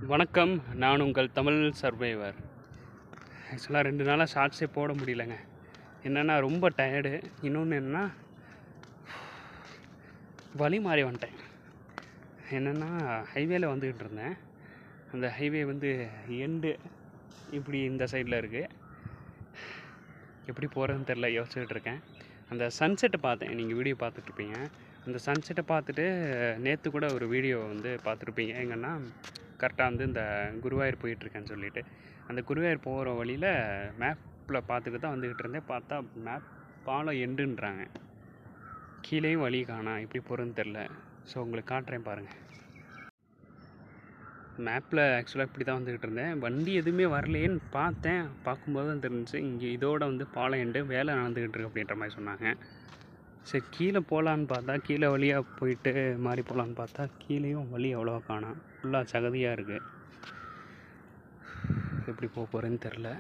வணக்கம். நான் உங்கள் தமிழ் சர்வைவர். ஆக்சுவலாக 2 நாளாக ஷார்ட்ஸே போட முடியலங்க. என்னென்னா ரொம்ப டயர்டு. இன்னொன்று என்னென்னா வழி மாறி வந்துட்டேன். என்னென்னா ஹைவேல வந்துக்கிட்டு இருந்தேன். அந்த ஹைவே வந்து எண்டு இப்படி இந்த சைடில் இருக்குது. எப்படி போகிறதுன்னு தெரில, யோசிச்சுக்கிட்டு இருக்கேன். அந்த சன்செட்டை பார்த்தேன். நீங்கள் வீடியோ பார்த்துட்ருப்பீங்க. அந்த சன்செட்டை பார்த்துட்டு நேற்று கூட ஒரு வீடியோ வந்து பார்த்துருப்பீங்க. எங்கன்னா கரெக்டாக வந்து இந்த குருவாயூர் போயிட்டுருக்கேன்னு சொல்லிவிட்டு, அந்த குருவாயூர் போகிற வழியில் மேப்பில் பார்த்துட்டு தான் வந்துக்கிட்டு இருந்தேன். பார்த்தா மேப் பாலம் எண்டுன்றாங்க. கீழேயும் வழி காணோம். எப்படி போகிறதுன்னு தெரில. ஸோ உங்களுக்கு காட்டுறேன் பாருங்கள். மேப்பில் ஆக்சுவலாக இப்படி தான் வந்துக்கிட்டு இருந்தேன். வண்டி எதுவுமே வரலையேன்னு பார்த்தேன். பார்க்கும்போது தான் தெரிஞ்சிச்சு இங்கே இதோட வந்து பாலம் எண்டு வேலை நடந்துக்கிட்டு இருக்கு அப்படின்ற மாதிரி சொன்னாங்க. சரி கீழே போகலான்னு பார்த்தா, கீழே வழியாக போயிட்டு மாறி போகலான்னு பார்த்தா கீழேயும் வழி அவ்வளோவா காணோம். ஃபுல்லாக சகதியாக இருக்குது. எப்படி போக போகிறேன்னு தெரில.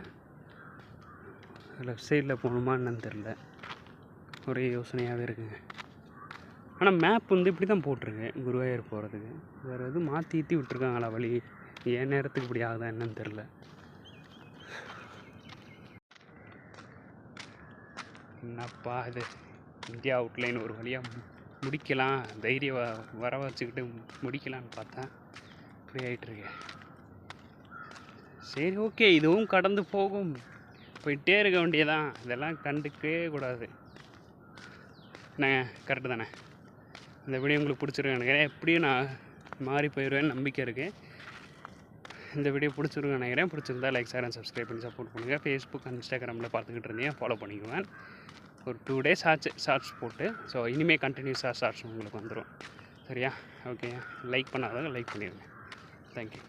லெஃப்ட் சைடில் போகணுமா என்னன்னு தெரில. ஒரே யோசனையாகவே இருக்குங்க. ஆனால் மேப் வந்து இப்படி தான் போட்டிருக்கு குருவாயூர் போகிறதுக்கு. வேறு எதுவும் மாற்றி விட்டுருக்காங்களா வழி? என் நேரத்துக்கு இப்படி ஆகுதா என்னன்னு தெரில. என்னப்பா இது, இந்தியா அவுட்லைன் ஒரு வழியாக முடிக்கலாம், தைரியம் வர வச்சுக்கிட்டு முடிக்கலான்னு பார்த்தா இப்படி ஆகிட்டுருக்கு. சரி ஓகே, இதுவும் கடந்து போகும், போயிட்டே இருக்க வேண்டியதான். இதெல்லாம் கண்டுக்கவே கூடாது. என்னங்க, கரெக்டு தானே? இந்த வீடியோ உங்களுக்கு பிடிச்சிருக்கேன் நினைக்கிறேன். எப்படியும் நான் மாறி போயிடுவேன்னு நம்பிக்கை இருக்குது. இந்த வீடியோ பிடிச்சிருக்கேன் நினைக்கிறேன். பிடிச்சிருந்தா லைக், ஷேர் அண்ட் சப்ஸ்கிரைப் பண்ணி சப்போர்ட் பண்ணுங்கள். ஃபேஸ்புக், இன்ஸ்டாகிராமில் பார்த்துக்கிட்டு இருந்தீங்க, ஃபாலோ பண்ணிக்குவேன். ஒரு 2 days ஆச்சு ஷார்ட்ஸ் போட்டு. ஸோ இனிமேல் கண்டினியூஸாக ஷார்ட்ஸ் உங்களுக்கு வந்துடும். சரியா? ஓகே, லைக் பண்ணாதவங்க லைக் பண்ணிடுங்க. தேங்க்யூ.